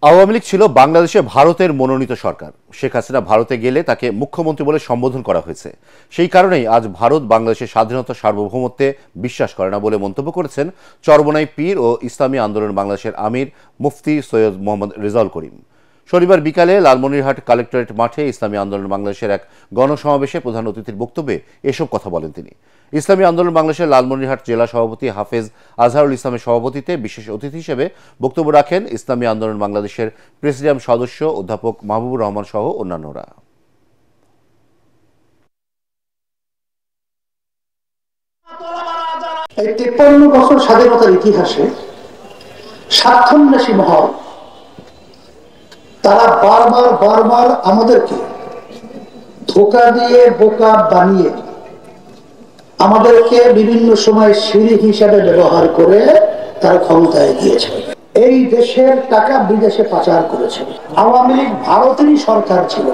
আওয়ামী লীগ ছিল বাংলাদেশে ভারতের মনোনীত সরকার। শেখ হাসিনা ভারতে গেলে তাকে মুখ্যমন্ত্রী বলে সম্বোধন করা হয়েছে। সেই কারণেই আজ ভারত বাংলাদেশের স্বাধীনতা সার্বভৌমত্বে বিশ্বাস করে না বলে মন্তব্য করেছেন চরমোনাই পীর ও ইসলামী আন্দোলন বাংলাদেশের আমির মুফতি সৈয়দ মোহাম্মদ রেজাউল করিম। শনিবার বিকালে লালমনিরহাট কালেক্টরেট মাঠে ইসলামী আন্দোলন বাংলাদেশের এক গণসমাবেশে প্রধান অতিথির বক্তব্যে এসব কথা বলেন তিনি। ইসলামী আন্দোলন বাংলাদেশের লালমনিরহাট জেলা সভাপতি হাফেজ আজহারুল ইসলামের সভাপতিত্বে বিশেষ অতিথি হিসেবে বক্তব্য রাখেন ইসলামী আন্দোলন বাংলাদেশের প্রেসিডিয়াম সদস্য অধ্যাপক মাহবুবুর রহমান সহ অন্যান্যরা। এই 53 বছর স্বাধীনতার ইতিহাসে স্বার্থান্বেষী মহল তারা বারবার আমাদেরকে ধোঁকা দিয়ে বোকা বানিয়ে আমাদেরকে বিভিন্ন সময় সিঁড়ি হিসাবে ব্যবহার করে তারা ক্ষমতায় গিয়েছে। এই দেশের টাকা বিদেশে পাচার করেছে। আওয়ামী লীগ ভারতেরই সরকার ছিল।